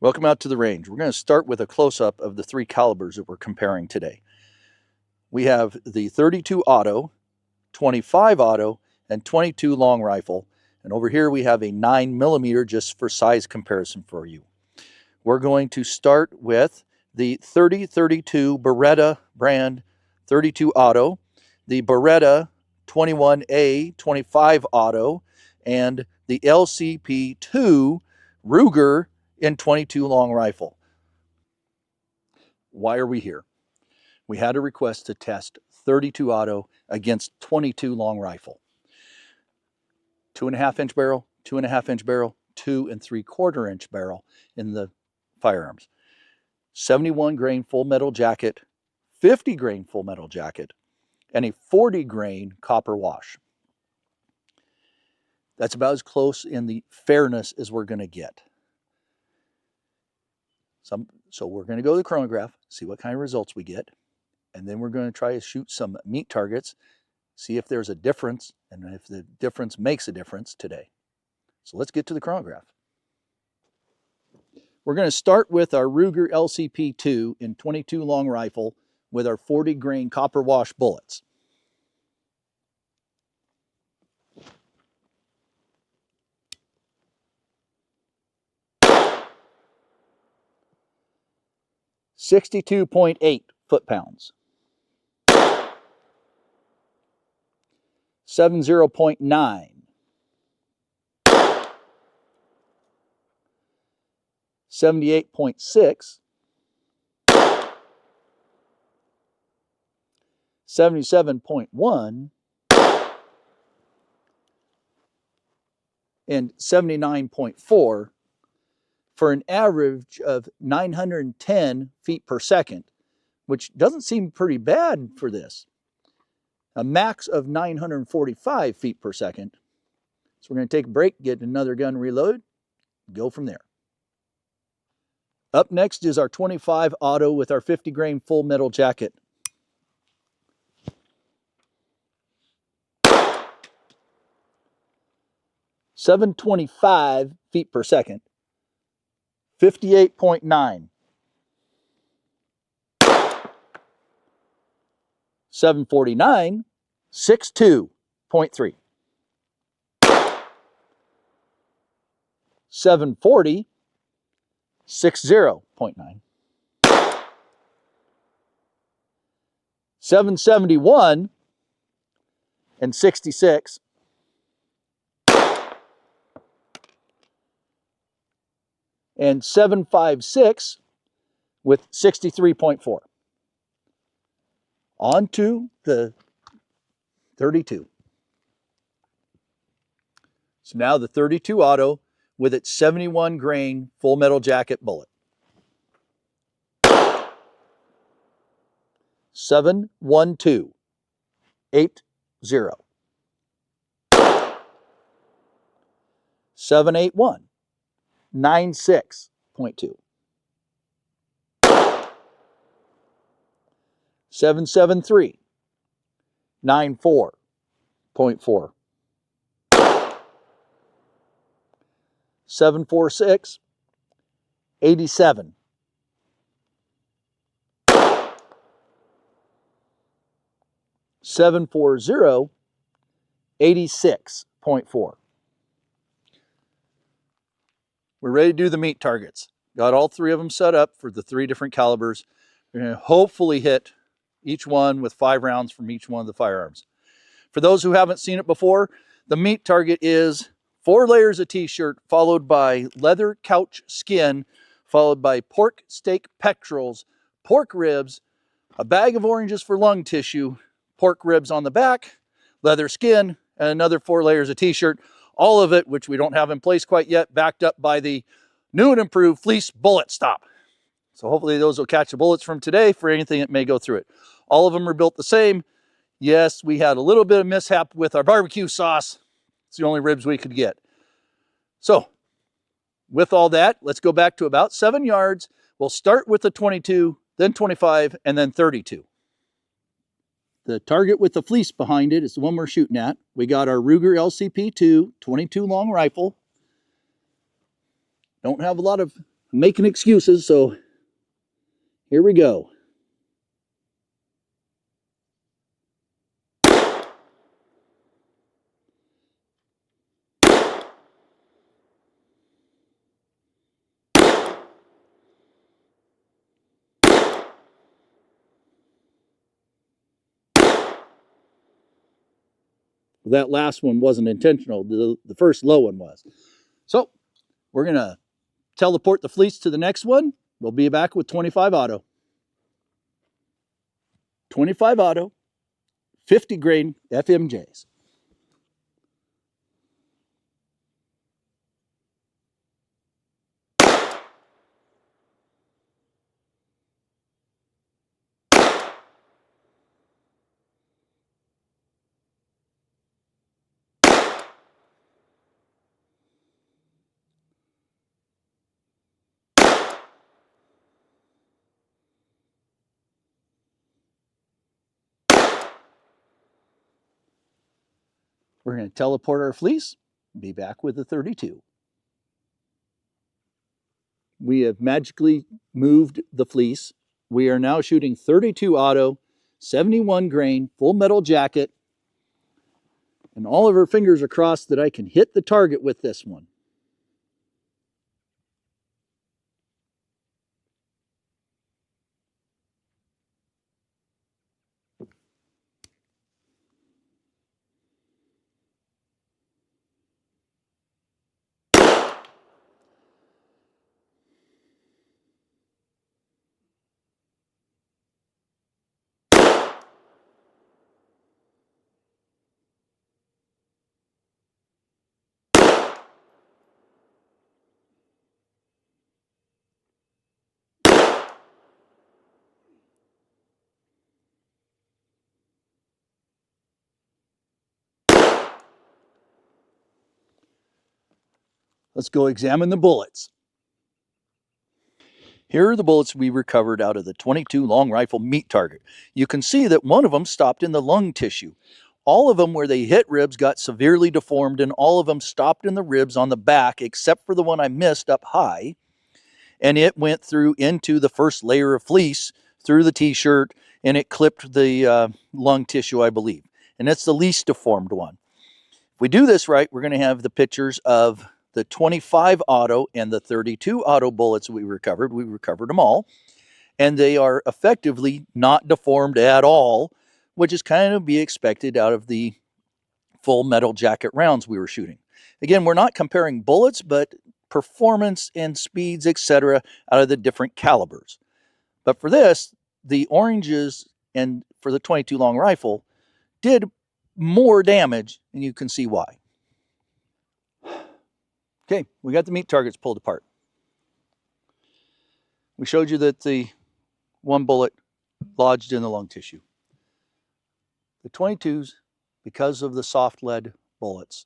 Welcome out to the range. We're going to start with a close-up of the three calibers that we're comparing today. We have the 32 auto, 25 auto, and 22 long rifle. And over here we have a 9mm just for size comparison for you. We're going to start with the 30-32 Beretta brand 32 auto, the Beretta 21A 25 auto, and the LCP2 Ruger in 22 long rifle. Why are we here? We had a request to test 32 auto against 22 long rifle. 2.5-inch barrel, 2.5-inch barrel, 2 3/4-inch barrel in the firearms. 71 grain full metal jacket, 50 grain full metal jacket, and a 40 grain copper wash. That's about as close in the fairness as we're going to get. So we're going to go to the chronograph, see what kind of results we get, and then we're going to try to shoot some meat targets, see if there's a difference, and if the difference makes a difference today. So let's get to the chronograph. We're going to start with our Ruger LCP2 in 22 long rifle with our 40 grain copper wash bullets. .62.8 foot-pounds. 70.9. 78.6. 77.1. and 79.4 for an average of 910 feet per second, which doesn't seem pretty bad for this. A max of 945 feet per second. So we're going to take a break, get another gun reloaded, go from there. Up next is our 25 auto with our 50 grain full metal jacket. .725 feet per second. 58.9. 749, 62.3. 740, 60.9. 771 and 66. And 756 with 63.4. On to the 32. So now the 32 auto with its 71 grain full metal jacket bullet. 712.80. 781. 96.2. 773. 94.4. 746. 87. 740. 86.4. We're ready to do the meat targets. Got all three of them set up for the three different calibers. We're going to hopefully hit each one with 5 rounds from each one of the firearms. For those who haven't seen it before, the meat target is 4 layers of t-shirt, followed by leather couch skin, followed by pork steak pectorals, pork ribs, a bag of oranges for lung tissue, pork ribs on the back, leather skin, and another 4 layers of t-shirt. All of it, which we don't have in place quite yet, backed up by the new and improved fleece bullet stop. So hopefully those will catch the bullets from today for anything that may go through it. All of them are built the same. Yes, we had a little bit of mishap with our barbecue sauce. It's the only ribs we could get. So with all that, let's go back to about 7 yards. We'll start with the 22, then 25, and then 32. The target with the fleece behind it is the one we're shooting at. We got our Ruger LCP2 22 long rifle. Don't have a lot of I'm making excuses, so here we go. That last one wasn't intentional. The first low one was. So we're going to teleport the fleece to the next one. We'll be back with 25 auto. 25 auto, 50 grain FMJs. We're going to teleport our fleece, be back with the 32. We have magically moved the fleece. We are now shooting 32 auto, 71 grain, full metal jacket, and all of our fingers are crossed that I can hit the target with this one. Let's go examine the bullets. Here are the bullets we recovered out of the 22 long rifle meat target. You can see that one of them stopped in the lung tissue. All of them where they hit ribs got severely deformed, and all of them stopped in the ribs on the back except for the one I missed up high. And it went through into the first layer of fleece through the t-shirt, and it clipped the lung tissue, I believe. And it's the least deformed one. If we do this right, we're going to have the pictures of the 25 auto and the 32 auto bullets we recovered. We recovered them all, and they are effectively not deformed at all, which is kind of be expected out of the full metal jacket rounds we were shooting. Again, we're not comparing bullets, but performance and speeds, etc., out of the different calibers. But for this, the oranges and for the 22 long rifle did more damage, and you can see why. Okay, we got the meat targets pulled apart. We showed you that the one bullet lodged in the lung tissue. The 22s, because of the soft lead bullets,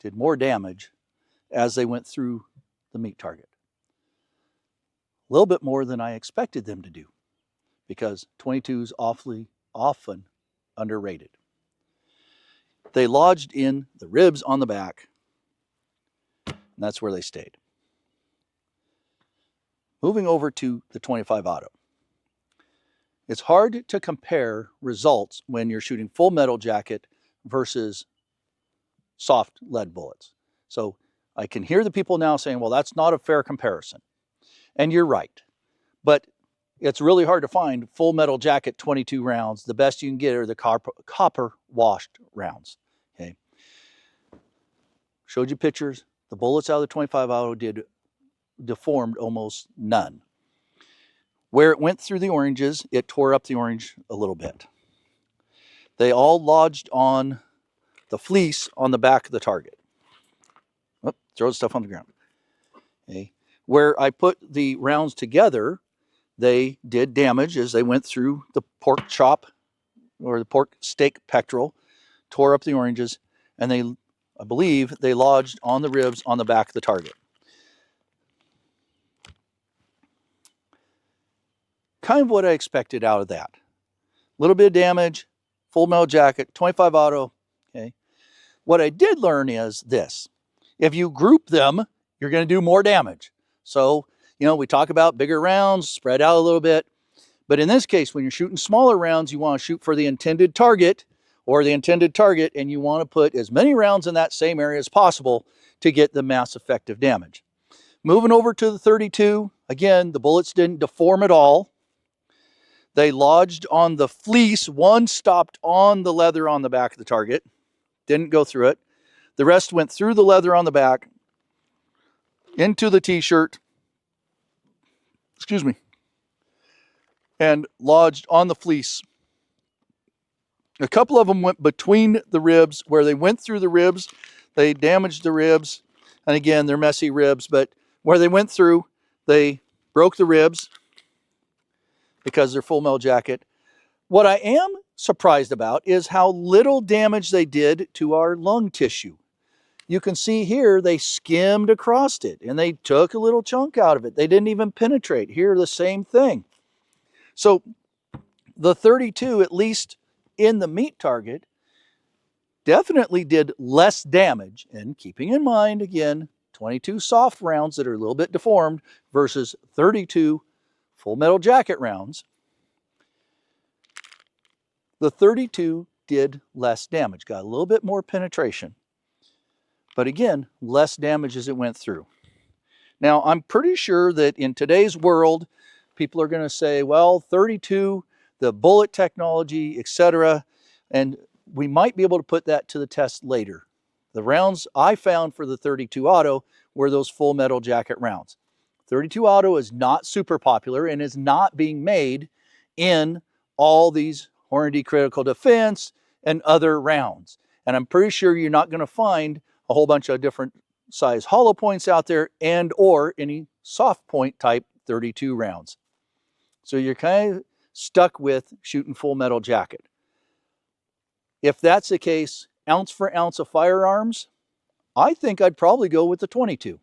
did more damage as they went through the meat target. A little bit more than I expected them to do, because 22s awfully often underrated. They lodged in the ribs on the back, and that's where they stayed. Moving over to the 25 auto. It's hard to compare results when you're shooting full metal jacket versus soft lead bullets. So I can hear the people now saying, well, that's not a fair comparison. And you're right. But it's really hard to find full metal jacket 22 rounds. The best you can get are the copper washed rounds. Okay. Showed you pictures. The bullets out of the 25 auto did deformed almost none. Where it went through the oranges, it tore up the orange a little bit. They all lodged on the fleece on the back of the target. Oh, throw the stuff on the ground. Okay. Where I put the rounds together, they did damage as they went through the pork chop or the pork steak pectoral, tore up the oranges, and they, I believe, they lodged on the ribs on the back of the target. Kind of what I expected out of that. A little bit of damage, full metal jacket, 25 auto. Okay. What I did learn is this. If you group them, you're going to do more damage. So You know, we talk about bigger rounds, spread out a little bit. But in this case, when you're shooting smaller rounds, you want to shoot for the intended target and you want to put as many rounds in that same area as possible to get the mass effective damage. Moving over to the 32, again, the bullets didn't deform at all. They lodged on the fleece. One stopped on the leather on the back of the target, didn't go through it. The rest went through the leather on the back, into the t-shirt, excuse me, and lodged on the fleece. A couple of them went between the ribs. Where they went through the ribs, they damaged the ribs. And again, they're messy ribs, but where they went through, they broke the ribs because they're full metal jacket. What I am surprised about is how little damage they did to our lung tissue. You can see here they skimmed across it and they took a little chunk out of it. They didn't even penetrate. Here, the same thing. So the 32, at least in the meat target, definitely did less damage. And keeping in mind, again, 22 soft rounds that are a little bit deformed versus 32 full metal jacket rounds, the 32 did less damage, got a little bit more penetration. But again, less damage as it went through. Now, I'm pretty sure that in today's world, people are going to say, well, 32, the bullet technology, etc. And we might be able to put that to the test later. The rounds I found for the 32 auto were those full metal jacket rounds. 32 auto is not super popular and is not being made in all these Hornady critical defense and other rounds. And I'm pretty sure you're not going to find a whole bunch of different size hollow points out there and or any soft point type 32 rounds. So you're kind of stuck with shooting full metal jacket. If that's the case, ounce for ounce of firearms, I think I'd probably go with the 22.